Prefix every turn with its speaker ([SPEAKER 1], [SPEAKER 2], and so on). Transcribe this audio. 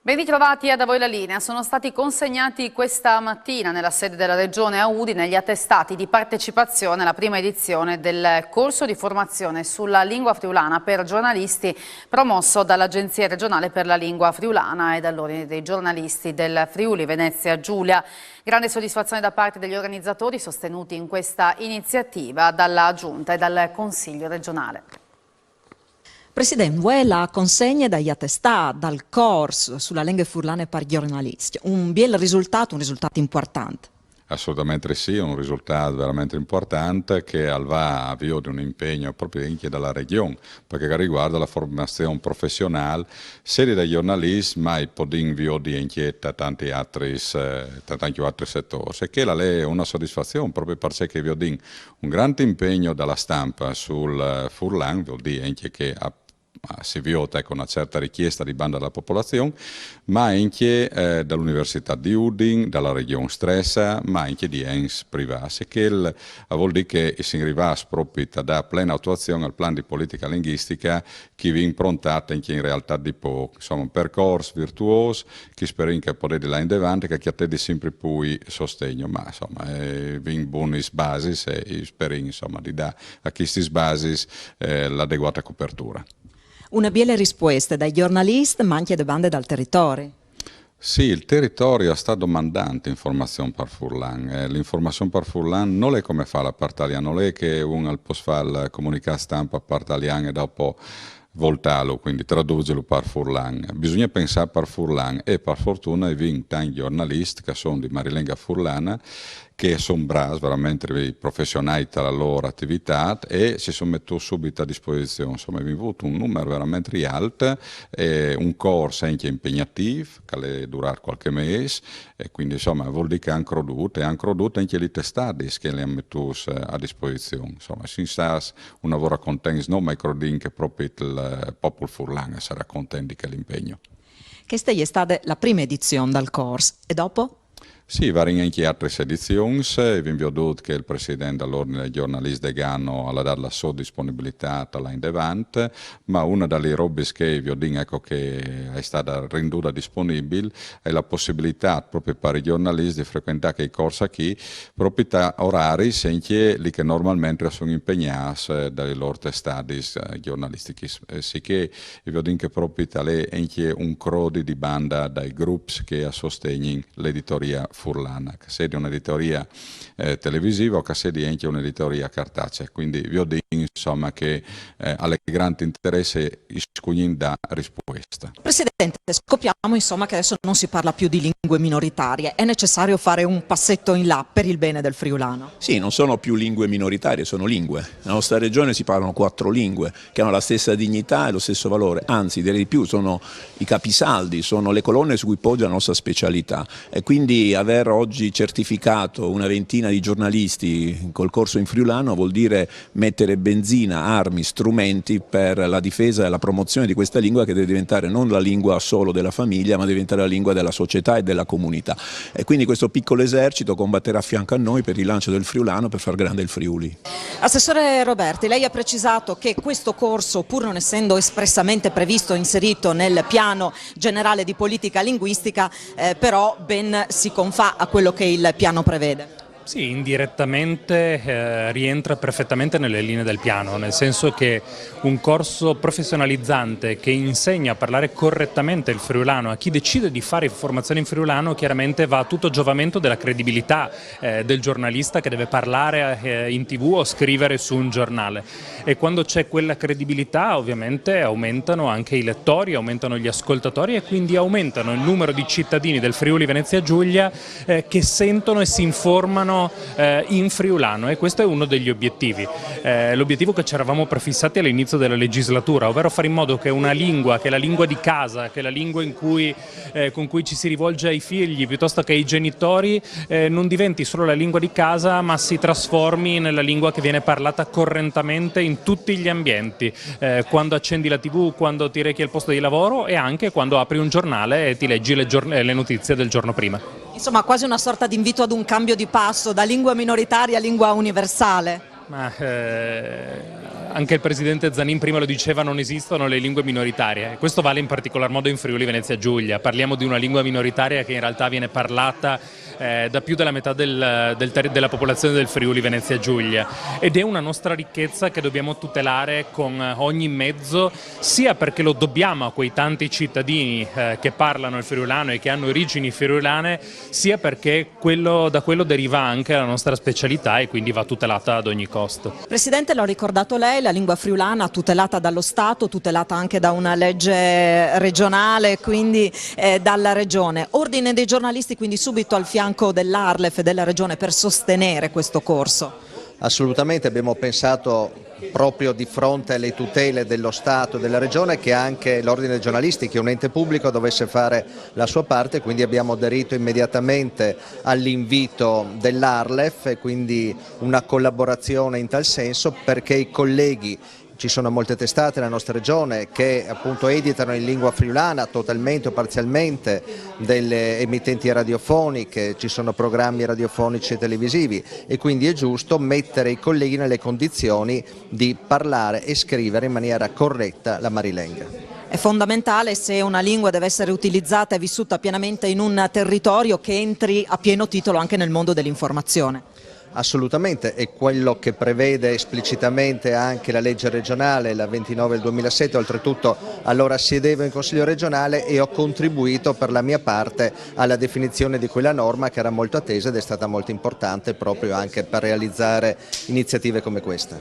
[SPEAKER 1] Ben ritrovati a Da voi la linea. Sono stati consegnati questa mattina nella sede della Regione a Udine gli attestati di partecipazione alla prima edizione del corso di formazione sulla lingua friulana per giornalisti promosso dall'Agenzia regionale per la lingua friulana e dall'Ordine dei giornalisti del Friuli Venezia Giulia. Grande soddisfazione da parte degli organizzatori sostenuti in questa iniziativa dalla Giunta e dal Consiglio regionale.
[SPEAKER 2] Presidente, vuoi la consegna dagli attestati, dal corso sulla lingua friulana per giornalisti? Un bel risultato, un risultato importante.
[SPEAKER 3] Assolutamente sì, un risultato veramente importante che va avvio di un impegno proprio anche dalla Regione, perché riguarda la formazione professionale, sia dai giornalisti, ma poi invio di anche da tanti altri settori. E che è una soddisfazione proprio perché vi ho detto un grande impegno dalla stampa sul Furlan, vuol dire anche che si vota con una certa richiesta di banda della popolazione, ma anche dall'Università di Udine, dalla Regione stessa, ma anche di enti privati, che vuol dire che si arriva proprio da piena attuazione al piano di politica linguistica che vi improntate anche in realtà di poco. Insomma, un percorso virtuoso che spero che potete là in davanti, che a te di sempre più sostegno, ma insomma, vi in buone basi e spero insomma di dare a queste basi l'adeguata copertura.
[SPEAKER 2] Una bella risposta dai giornalisti, ma anche da bande dal territorio.
[SPEAKER 3] Sì, il territorio sta domandando informazione per Furlan. L'informazione per Furlan non è come fa la parte italiana, non è che uno può fare il comunicato stampa per italiano e dopo voltarlo, quindi tradurlo per Furlan. Bisogna pensare per Furlan e per fortuna i tanti giornalisti che sono di Marilenga Furlana che sono bravi, veramente professionali tra la loro attività e si sono messi subito a disposizione. Insomma, abbiamo avuto un numero veramente alto, un corso anche impegnativo, che dura qualche mese, e quindi insomma vuol dire che hanno creduto anche gli testati che li hanno messi a disposizione. Insomma, si sa una lavoro contenta, non ma credo che proprio il popolo furlano sarà contento di l'impegno.
[SPEAKER 2] Questa è stata la prima edizione del corso, e dopo?
[SPEAKER 3] Sì, varie anche altre edizioni, vi ho detto che il Presidente dell'Ordine dei giornalisti de Gano ha dato la sua disponibilità là in davanti, ma una delle robe che vi ho detto ecco, che è stata renduta disponibile è la possibilità proprio per i giornalisti di frequentare i corsi qui, proprio da orari anche lì che normalmente sono impegnati dalle loro testate giornalistiche. Sì che vi ho detto che proprio è anche un crodi di banda dai gruppi che sostengono l'editoria Furlana, che sia di un'editoria televisiva o che sia di anche un'editoria cartacea. Quindi vi ho detto insomma che alle grandi interesse iscuglin da risposta.
[SPEAKER 2] Presidente, scopriamo insomma che adesso non si parla più di lingue minoritarie, è necessario fare un passetto in là per il bene del friulano?
[SPEAKER 4] Sì, non sono più lingue minoritarie, sono lingue. Nella nostra regione si parlano 4 lingue che hanno la stessa dignità e lo stesso valore, anzi direi di più, sono i capisaldi, sono le colonne su cui poggia la nostra specialità e quindi aver oggi certificato una ventina di giornalisti col corso in friulano vuol dire mettere benzina, armi, strumenti per la difesa e la promozione di questa lingua che deve diventare non la lingua solo della famiglia ma deve diventare la lingua della società e della comunità. E quindi questo piccolo esercito combatterà a fianco a noi per il rilancio del friulano, per far grande il Friuli.
[SPEAKER 2] Assessore Roberti, lei ha precisato che questo corso, pur non essendo espressamente previsto, inserito nel piano generale di politica linguistica, però ben si confà a quello che il piano prevede.
[SPEAKER 5] Sì, indirettamente rientra perfettamente nelle linee del piano, nel senso che un corso professionalizzante che insegna a parlare correttamente il friulano a chi decide di fare formazione in friulano chiaramente va a tutto giovamento della credibilità del giornalista che deve parlare in TV o scrivere su un giornale, e quando c'è quella credibilità ovviamente aumentano anche i lettori, aumentano gli ascoltatori e quindi aumentano il numero di cittadini del Friuli Venezia Giulia che sentono e si informano in friulano, e questo è uno degli obiettivi, l'obiettivo che ci eravamo prefissati all'inizio della legislatura, ovvero fare in modo che una lingua, che è la lingua di casa, che è la lingua con cui ci si rivolge ai figli piuttosto che ai genitori, non diventi solo la lingua di casa ma si trasformi nella lingua che viene parlata correntemente in tutti gli ambienti, quando accendi la TV, quando ti rechi al posto di lavoro e anche quando apri un giornale e ti leggi le notizie del giorno prima.
[SPEAKER 2] Insomma, quasi una sorta di invito ad un cambio di passo da lingua minoritaria a lingua universale.
[SPEAKER 5] Ma anche il presidente Zanin prima lo diceva, non esistono le lingue minoritarie. Questo vale in particolar modo in Friuli Venezia Giulia. Parliamo di una lingua minoritaria che in realtà viene parlata da più della metà della popolazione del Friuli Venezia Giulia, ed è una nostra ricchezza che dobbiamo tutelare con ogni mezzo, sia perché lo dobbiamo a quei tanti cittadini che parlano il friulano e che hanno origini friulane, sia perché da quello deriva anche la nostra specialità e quindi va tutelata ad ogni costo.
[SPEAKER 2] Presidente, l'ho ricordato lei, la lingua friulana tutelata dallo Stato, tutelata anche da una legge regionale, quindi dalla Regione. Ordine dei giornalisti quindi subito al fianco dell'Arlef e della Regione per sostenere questo corso?
[SPEAKER 6] Assolutamente, abbiamo pensato proprio di fronte alle tutele dello Stato e della Regione che anche l'Ordine dei giornalisti, che è un ente pubblico, dovesse fare la sua parte, quindi abbiamo aderito immediatamente all'invito dell'Arlef e quindi una collaborazione in tal senso, perché i colleghi, ci sono molte testate nella nostra regione che appunto editano in lingua friulana totalmente o parzialmente delle emittenti radiofoniche, ci sono programmi radiofonici e televisivi e quindi è giusto mettere i colleghi nelle condizioni di parlare e scrivere in maniera corretta la marilenga.
[SPEAKER 2] È fondamentale, se una lingua deve essere utilizzata e vissuta pienamente in un territorio, che entri a pieno titolo anche nel mondo dell'informazione.
[SPEAKER 6] Assolutamente, è quello che prevede esplicitamente anche la legge regionale, la 29 del 2007, oltretutto allora siedevo in Consiglio regionale e ho contribuito per la mia parte alla definizione di quella norma che era molto attesa ed è stata molto importante proprio anche per realizzare iniziative come questa.